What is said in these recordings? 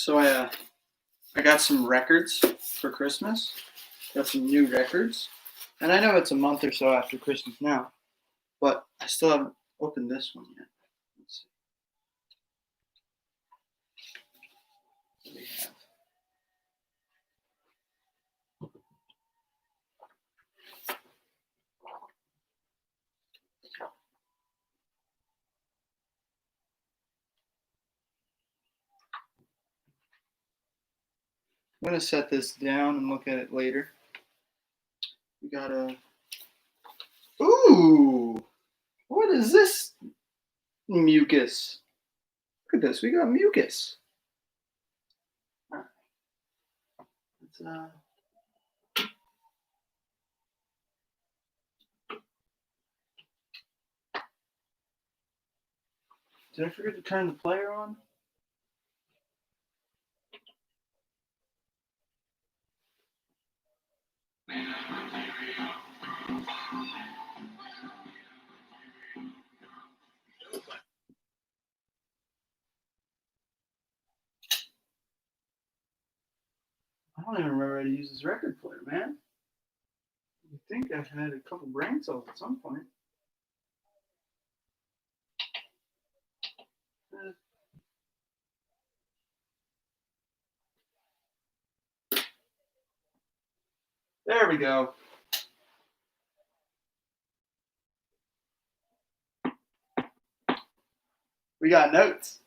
So I got some records for Christmas. Got some new records. And I know it's a month or so after Christmas now, but I still haven't opened this one yet. Let's see what we have. I'm going to set this down and look at it later. We got a... Ooh! What is this mucus? Look at this. We got mucus. All right. Let's, Did I forget to turn the player on? I don't even remember how to use this record player, man. I think I've had a couple brain cells at some point. There we go. We got notes.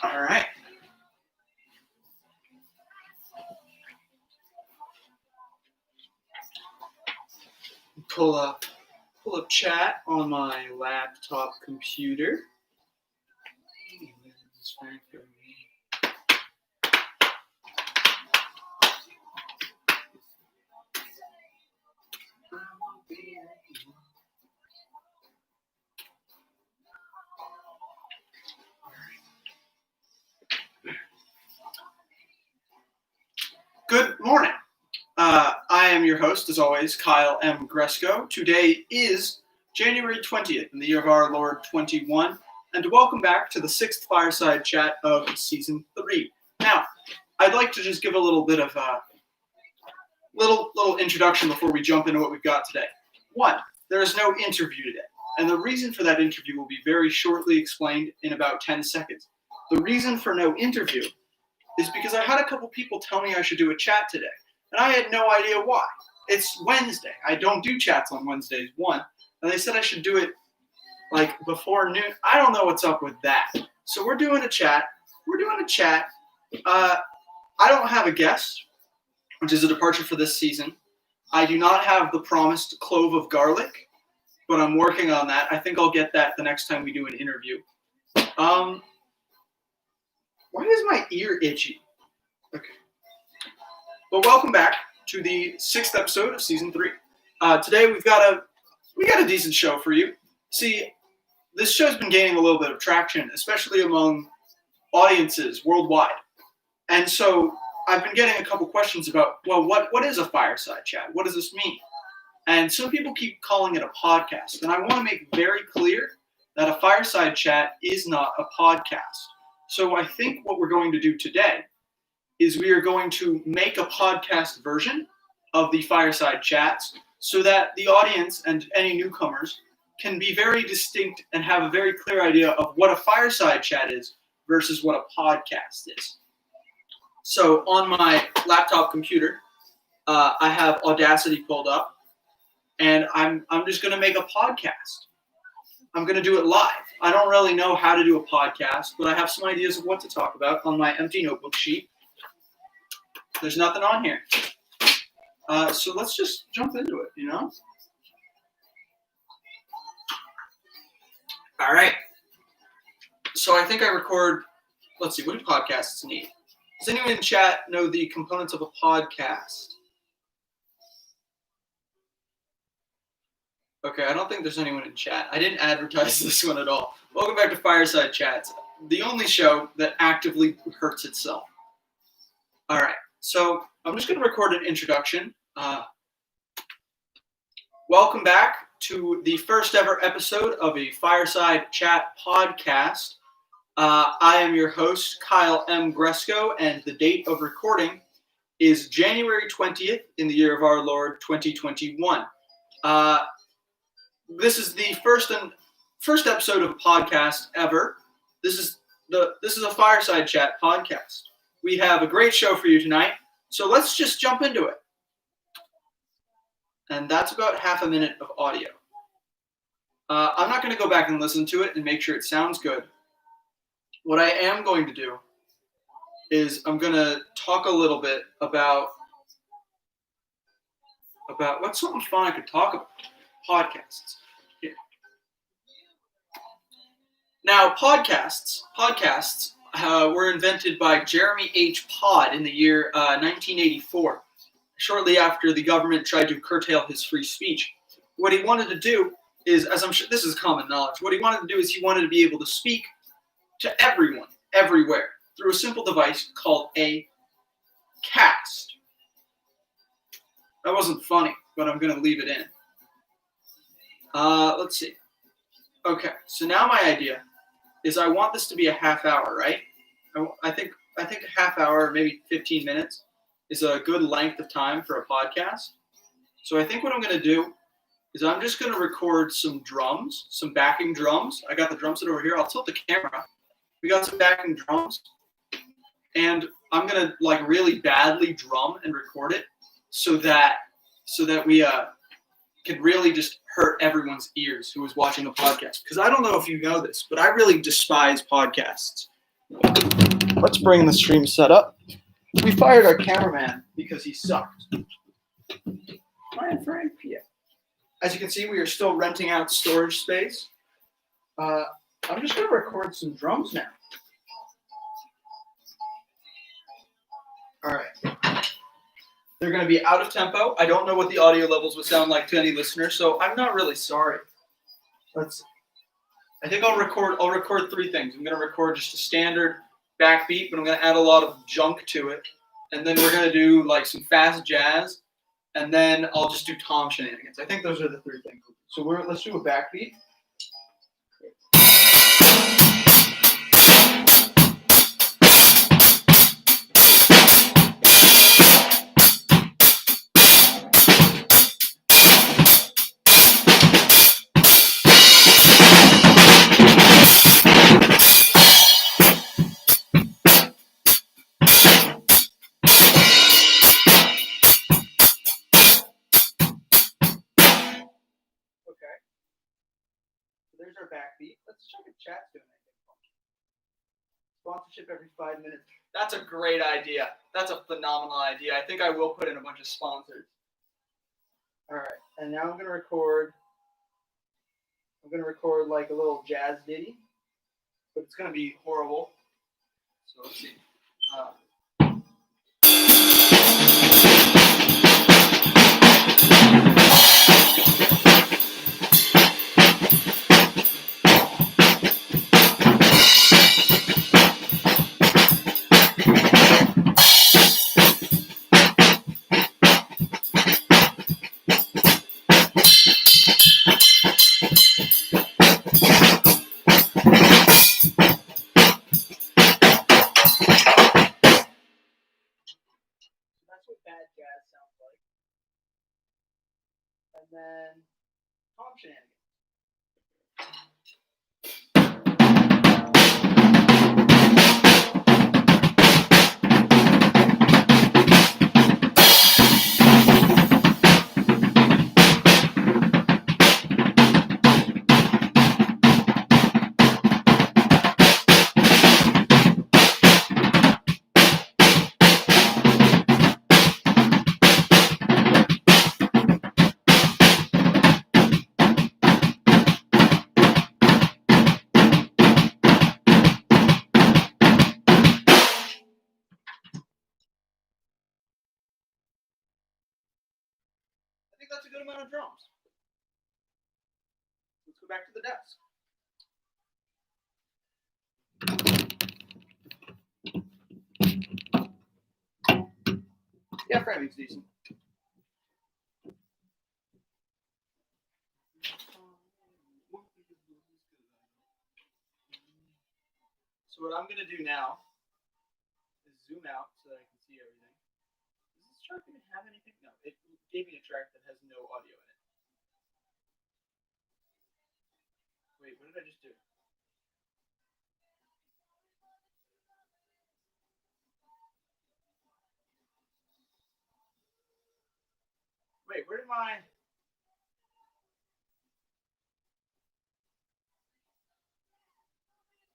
All right. Pull up chat on my laptop computer. Good morning. I am your host, as always, Kyle M. Gresco. Today is January 20th in the year of our Lord 21, and welcome back to the 6th Fireside Chat of Season 3. Now, I'd like to just give a little bit of a little introduction before we jump into what we've got today. One, there is no interview today, and the reason for that interview will be very shortly explained in about 10 seconds. The reason for no interview is because I had a couple people tell me I should do a chat today, and I had no idea why. It's Wednesday. I don't do chats on Wednesdays, one, and they said I should do it like before noon. I don't know what's up with that. So we're doing a chat. I don't have a guest, which is a departure for this season. I do not have the promised clove of garlic, but I'm working on that. I think I'll get that the next time we do an interview. Why is my ear itchy? Okay. But welcome back to the 6th episode of Season 3. Today we got a decent show for you. See, this show's been gaining a little bit of traction, especially among audiences worldwide. And so I've been getting a couple questions about, well, what is a fireside chat? What does this mean? And some people keep calling it a podcast. And I want to make very clear that a fireside chat is not a podcast. So I think what we're going to do today is we are going to make a podcast version of the fireside chats so that the audience and any newcomers can be very distinct and have a very clear idea of what a fireside chat is versus what a podcast is. So on my laptop computer, I have Audacity pulled up, and I'm just going to make a podcast. I'm going to do it live. I don't really know how to do a podcast, but I have some ideas of what to talk about on my empty notebook sheet. There's nothing on here. So let's just jump into it, you know? All right. So I think I record, let's see, what do podcasts need? Does anyone in chat know the components of a podcast? Okay, I don't think there's anyone in chat. I didn't advertise this one at all. Welcome back to Fireside Chats, the only show that actively hurts itself. All right, so I'm just going to record an introduction. Welcome back to the first ever episode of a Fireside Chat podcast. I am your host, Kyle M. Gresco, and the date of recording is January 20th in the year of our Lord 2021. This is the first episode of a podcast ever. This is a Fireside Chat podcast. We have a great show for you tonight, so let's just jump into it. And that's about half a minute of audio. I'm not going to go back and listen to it and make sure it sounds good. What I am going to do is I'm going to talk a little bit about what's something fun I could talk about. Podcasts. Here. Now, podcasts were invented by Jeremy H. Pod in the year 1984. Shortly after the government tried to curtail his free speech. What he wanted to do is, as I'm sure this is common knowledge, what he wanted to do is he wanted to be able to speak to everyone, everywhere, through a simple device called a cast. That wasn't funny, but I'm going to leave it in. Let's see. Okay, so now my idea is I want this to be a half hour, right? I think a half hour, maybe 15 minutes. Is a good length of time for a podcast. So I think what I'm going to do is I'm just going to record some drums, some backing drums. I got the drum set over here. I'll tilt the camera. We got some backing drums. And I'm going to like really badly drum and record it so that we can really just hurt everyone's ears who is watching the podcast. Because I don't know if you know this, but I really despise podcasts. Let's bring the stream set up. We fired our cameraman because he sucked. Frank, yeah. As you can see, we are still renting out storage space. I'm just going to record some drums now. All right. They're going to be out of tempo. I don't know what the audio levels would sound like to any listener, so I'm not really sorry. I think I'll record three things. I'm going to record just a standard backbeat, but I'm going to add a lot of junk to it. And then we're going to do like some fast jazz. And then I'll just do tom shenanigans. I think those are the three things. So let's do a backbeat. There's our backbeat. Let's check if chat's doing anything. Sponsorship every 5 minutes. That's a great idea. That's a phenomenal idea. I think I will put in a bunch of sponsors. All right, and now I'm gonna record like a little jazz ditty, but it's gonna be horrible. So let's see. That's what bad jazz sounds like. And then tom shenanigans. I think that's a good amount of drums. Let's go back to the desk. Yeah, framing's decent. So what I'm gonna do now is zoom out so that I can see everything. Does this track even have anything? No, it gave me a track that has no audio in it. Wait, what did I just do? Wait, where did my...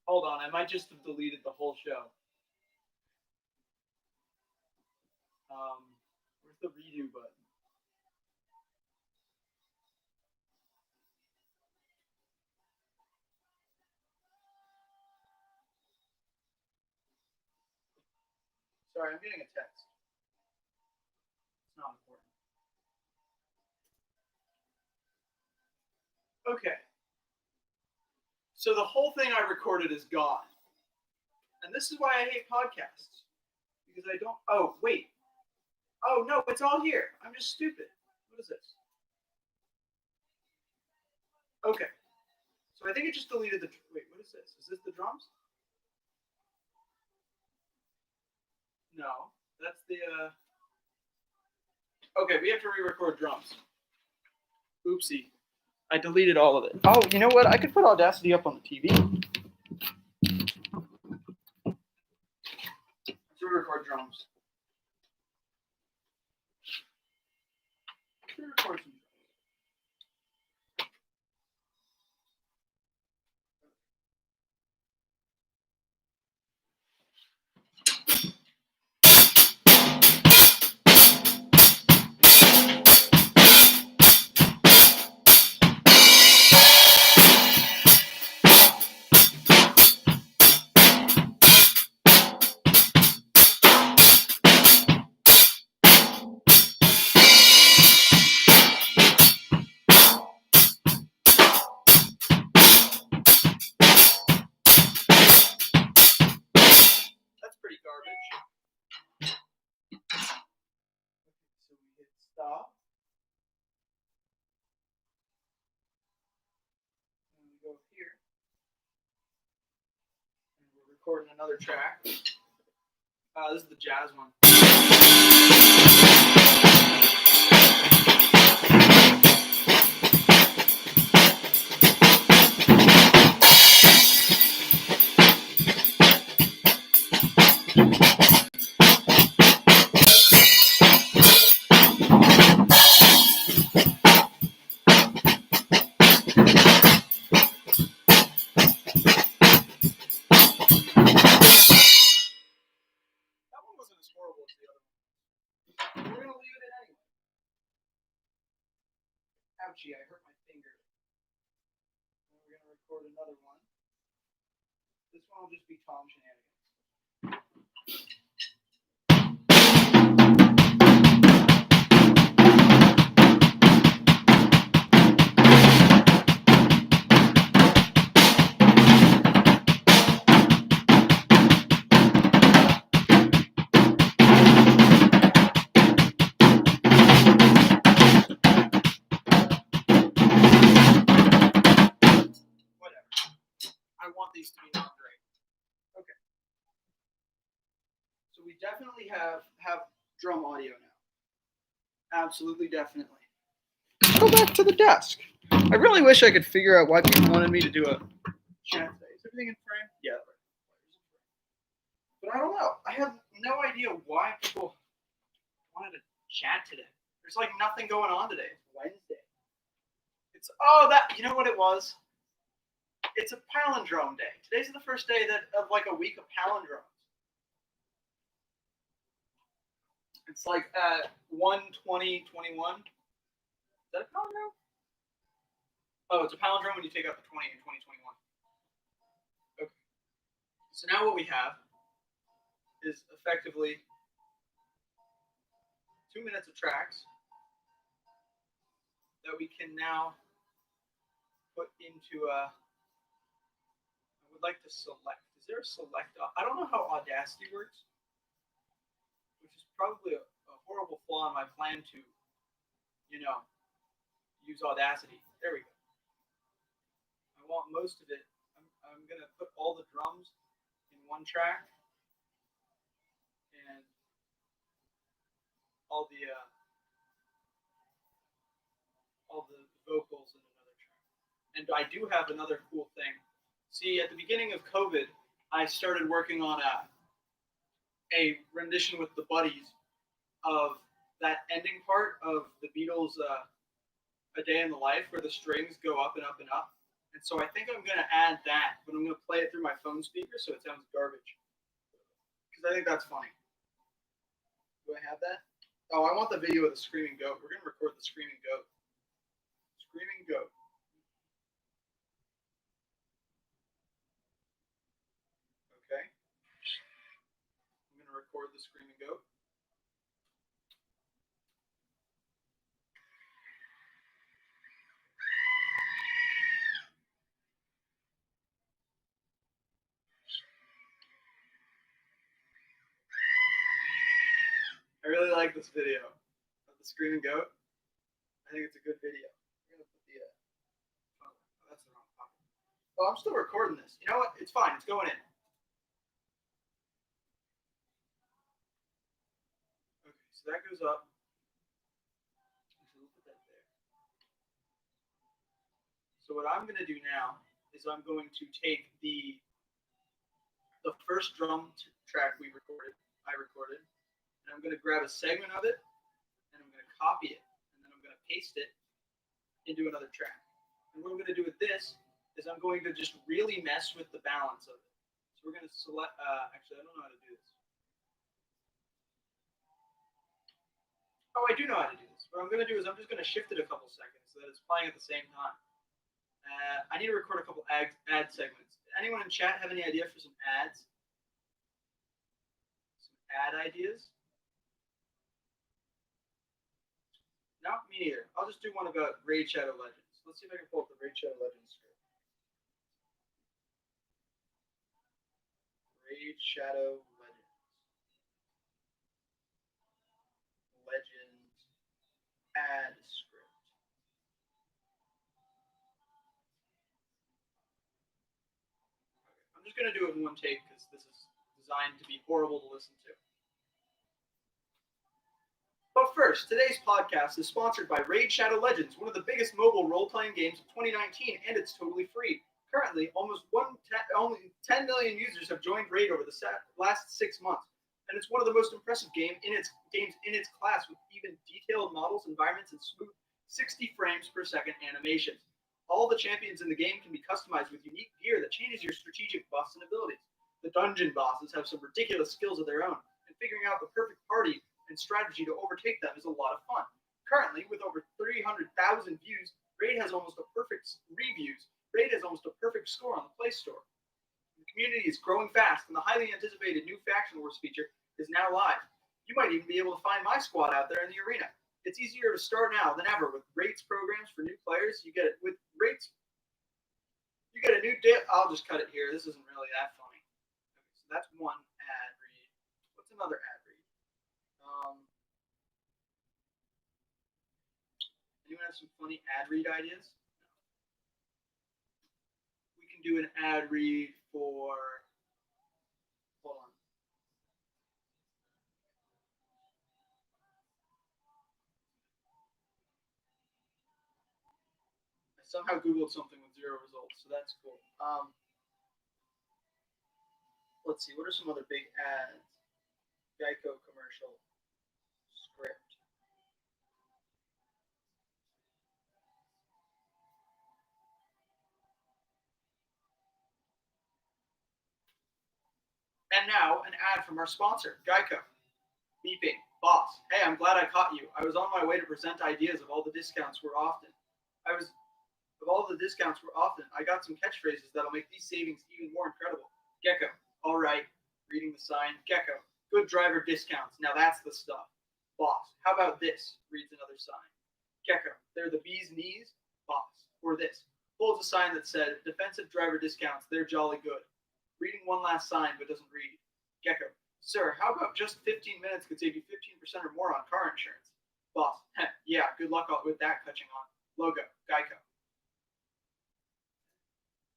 Hold on, I might just have deleted the whole show. Where's the redo button? Sorry, I'm getting a text. It's not important. Okay. So the whole thing I recorded is gone. And this is why I hate podcasts. Because I don't... Oh, wait. Oh, no, it's all here. I'm just stupid. What is this? Okay. So I think it just deleted the... Wait, what is this? Is this the drums? No. That's the... Okay, we have to re-record drums. Oopsie. I deleted all of it. Oh, you know what? I could put Audacity up on the TV. Let's re-record drums. Let's re-record some drums. That's pretty garbage. So we hit stop. And we go here. And we're recording another track. This is the jazz one. Horrible as the other one. We're gonna leave it in anyway. Ouchie, I hurt my finger. And we're gonna record another one. This one will just be Tom shenanigans. I want these to be not great. Okay. So we definitely have drum audio now. Absolutely, definitely. Go back to the desk. I really wish I could figure out why people wanted me to do a chat today. Is everything in frame? Yeah. But I don't know. I have no idea why people wanted to chat today. There's like nothing going on today. It's Wednesday. It's you know what it was? It's a palindrome day. Today's the first day of like a week of palindromes. It's like 1/20/21. Is that a palindrome? Oh, it's a palindrome when you take out the 20 in 2021. Okay. So now what we have is effectively 2 minutes of tracks that we can now put into a... I would like to select. Is there a select? I don't know how Audacity works, which is probably a horrible flaw in my plan to, you know, use Audacity. There we go. I want most of it. I'm going to put all the drums in one track and all the vocals in another track. And I do have another cool thing. See, at the beginning of COVID, I started working on a rendition with the Buddies of that ending part of the Beatles' A Day in the Life, where the strings go up and up and up. And so I think I'm going to add that, but I'm going to play it through my phone speaker so it sounds garbage. Because I think that's funny. Do I have that? Oh, I want the video of the screaming goat. We're going to record the screaming goat. Screaming goat. Okay. I'm going to record the screaming goat. I really like this video of the screaming goat. I think it's a good video. I'm going to put the oh, that's the wrong pocket. Oh, I'm still recording this. You know what? It's fine. It's going in. Okay, so that goes up. Actually, we'll put that there. So what I'm going to do now is I'm going to take the first drum track I recorded, and I'm going to grab a segment of it, and I'm going to copy it, and then I'm going to paste it into another track. And what I'm going to do with this is I'm going to just really mess with the balance of it. So we're going to select, actually, I don't know how to do this. Oh, I do know how to do this. What I'm going to do is I'm just going to shift it a couple seconds so that it's playing at the same time. I need to record a couple ad segments. Anyone in chat have any idea for some ads? Some ad ideas? No, me neither. I'll just do one about Raid Shadow Legends. Let's see if I can pull up the Raid Shadow Legends script. Raid Shadow Legends. Legends ad script. Okay. I'm just going to do it in one take because this is designed to be horrible to listen to. But first, today's podcast is sponsored by Raid Shadow Legends, one of the biggest mobile role-playing games of 2019, and it's totally free. Currently, only 10 million users have joined Raid over the last 6 months, and it's one of the most impressive games in its class, with even detailed models, environments, and smooth 60 frames per second animations. All the champions in the game can be customized with unique gear that changes your strategic buffs and abilities. The dungeon bosses have some ridiculous skills of their own, and figuring out the perfect party and strategy to overtake them is a lot of fun. Currently, with over 300,000 views, Raid has almost a perfect score on the Play Store. The community is growing fast, and the highly anticipated new Faction Wars feature is now live. You might even be able to find my squad out there in the arena. It's easier to start now than ever with Raid's programs for new players. You get it with Raid's. You get a new day. I'll just cut it here. This isn't really that funny. Okay, so that's one ad read. What's another ad read? Anyone have some funny ad read ideas? No. We can do an ad read for. Hold on. I somehow Googled something with 0 results, so that's cool. Let's see. What are some other big ads? Geico commercial script. And now, an ad from our sponsor, Geico. Beeping. Boss, hey, I'm glad I caught you. I was on my way to present ideas of all the discounts we're often. I got some catchphrases that'll make these savings even more incredible. Gecko. All right. Reading the sign. Gecko. Good driver discounts. Now that's the stuff. Boss. How about this? Reads another sign. Gecko. They're the bee's knees. Boss. Or this. Holds a sign that said, defensive driver discounts. They're jolly good. Reading one last sign but doesn't read. Gecko. Sir, how about just 15 minutes could save you 15% or more on car insurance? Boss, yeah, good luck with that catching on. Logo, Geico.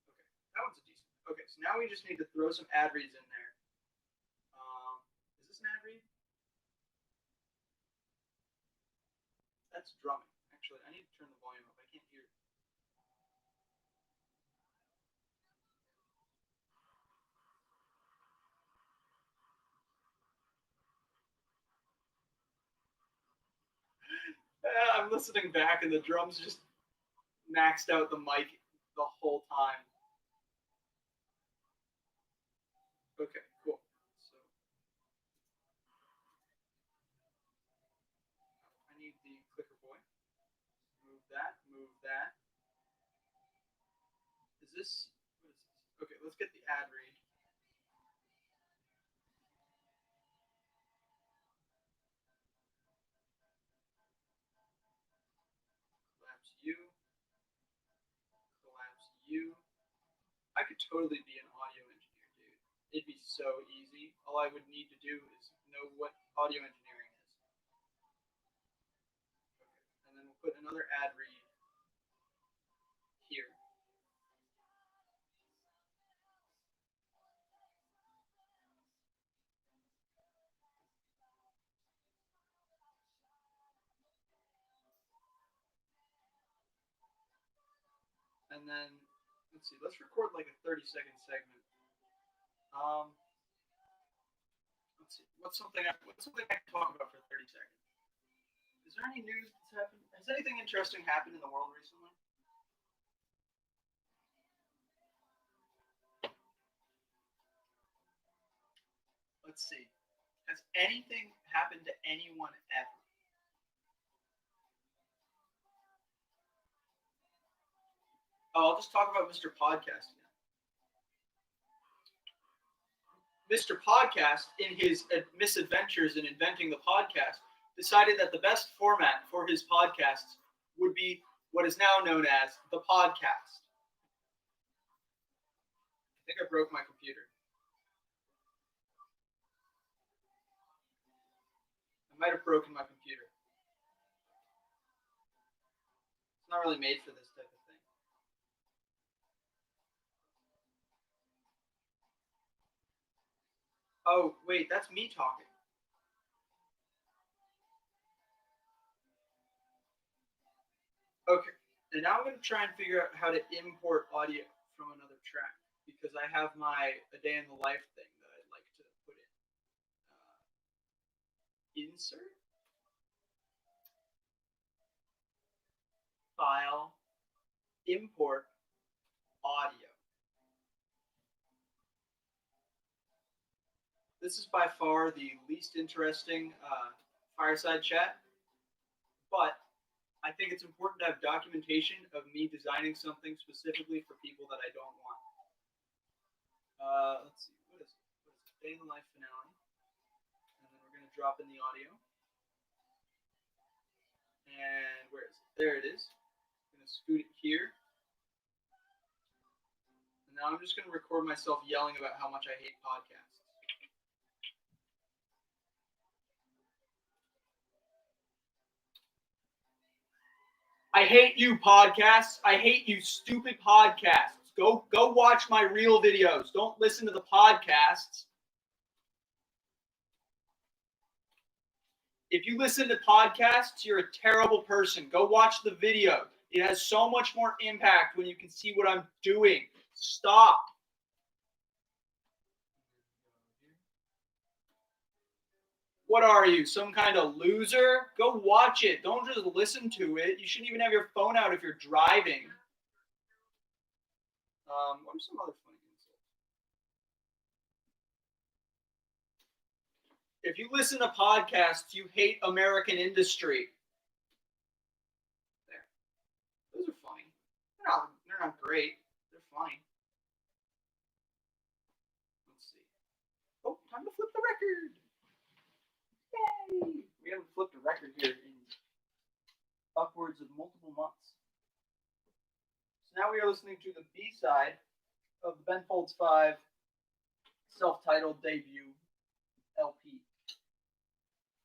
Okay, that one's a decent. Okay, so now we just need to throw some ad reads in there. Is this an ad read? That's drumming. Actually, I need to turn the volume up. I can't hear. I'm listening back, and the drums just maxed out the mic the whole time. Okay, cool. So I need the clicker boy. Move that. Move that. Is this? What is this? Okay, let's get the ad read. Collapse you. Collapse you. I could totally be an audio engineer, dude. It'd be so easy. All I would need to do is know what audio engineering is. Okay. And then we'll put another ad read here. And then, let's see, let's record like a 30-second segment. Let's see, what's something I can talk about for 30 seconds? Is there any news that's happened? Has anything interesting happened in the world recently? Let's see. Has anything happened to anyone ever? Oh, I'll just talk about Mr. Podcast again. Mr. Podcast, in his misadventures in inventing the podcast, decided that the best format for his podcasts would be what is now known as the podcast. I think I broke my computer. I might have broken my computer. It's not really made for this type of thing. Oh, wait, that's me talking. Okay, and now I'm going to try and figure out how to import audio from another track because I have my A Day in the Life thing that I'd like to put in. Insert, file, import, audio. This is by far the least interesting Fireside chat, but I think it's important to have documentation of me designing something specifically for people that I don't want. Let's see, what is it? Day in the Life finale. And then we're going to drop in the audio. And where is it? There it is. I'm going to scoot it here. And now I'm just going to record myself yelling about how much I hate podcasts. I hate you, podcasts. I hate you, stupid podcasts. Go watch my real videos. Don't listen to the podcasts. If you listen to podcasts, you're a terrible person. Go watch the video. It has so much more impact when you can see what I'm doing. Stop. What are you, some kind of loser? Go watch it. Don't just listen to it. You shouldn't even have your phone out if you're driving. What are some other funny insults? If you listen to podcasts, you hate American industry. There. Those are funny. They're not great. They're funny. Let's see. Oh, time to flip the record. Yay! We haven't flipped a record here in upwards of multiple months. So now we are listening to the B-side of the Ben Folds 5 self-titled debut. LP.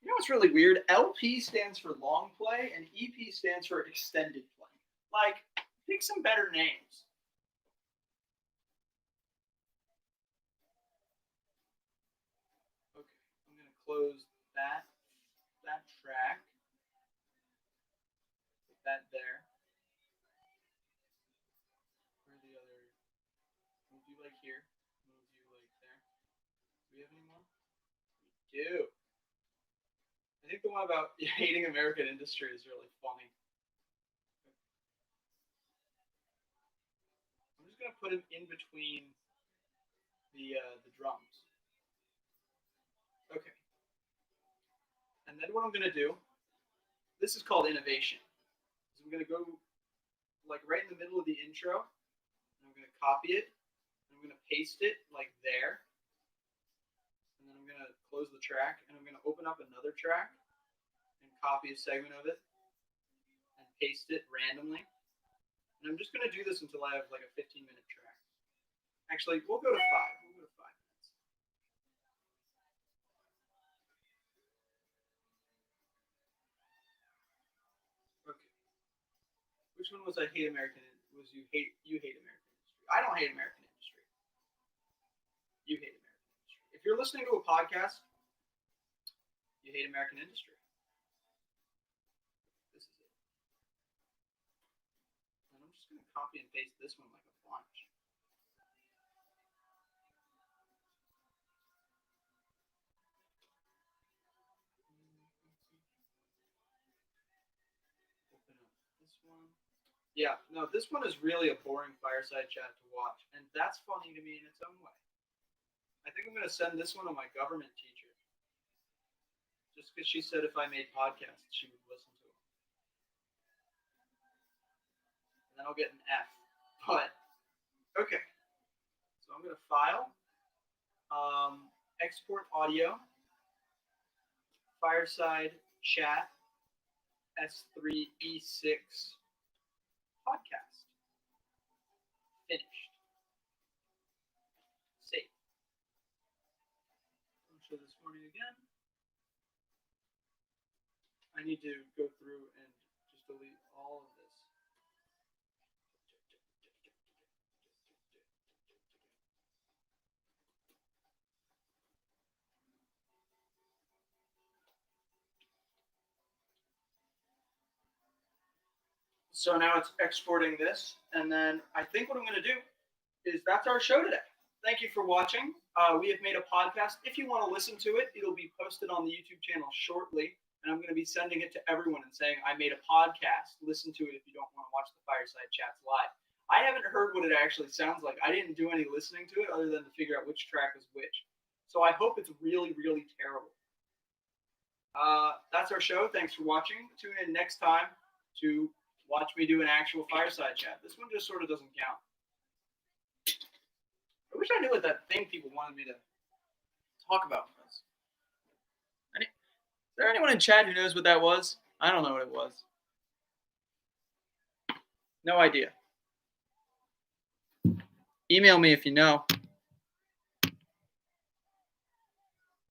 You know what's really weird? LP stands for long play and EP stands for extended play. Like, pick some better names. Okay, I'm going to close that track. Put that there. Where are the other? Move you like here. Move you like there. Do we have any more? We do. I think the one about hating American industry is really funny. I'm just gonna put him in between the drums. Okay. And then what I'm gonna do, this is called innovation. So I'm gonna go like right in the middle of the intro, and I'm gonna copy it, and I'm gonna paste it like there, and then I'm gonna close the track, and I'm gonna open up another track and copy a segment of it and paste it randomly. And I'm just gonna do this until I have like a 15-minute track. Actually, we'll go to 5. We'll go to 5 minutes. Okay. Which one was I hate American? Was you hate American industry? I don't hate American industry. You hate American industry. If you're listening to a podcast, you hate American industry. This is it. And I'm just gonna copy and paste this one like a bunch. Open up this one. Yeah, no, this one is really a boring fireside chat to watch, and that's funny to me in its own way. I think I'm going to send this one to my government teacher, just because she said if I made podcasts, she would listen to them. And then I'll get an F. But, okay. So I'm going to file, export audio, Fireside chat, S3E6 podcast. Finished. Save. I'll show this morning again. I need to go through and just delete all of this. So now it's exporting this, and then I think what I'm going to do is that's our show today. Thank you for watching. We have made a podcast. If you want to listen to it, it'll be posted on the YouTube channel shortly, and I'm going to be sending it to everyone and saying, I made a podcast. Listen to it if you don't want to watch the Fireside Chats live. I haven't heard what it actually sounds like. I didn't do any listening to it other than to figure out which track is which. So I hope it's really, really terrible. That's our show. Thanks for watching. Tune in next time to watch me do an actual fireside chat. This one just sort of doesn't count. I wish I knew what that thing people wanted me to talk about was. Is there anyone in chat who knows what that was? I don't know what it was. No idea. Email me if you know.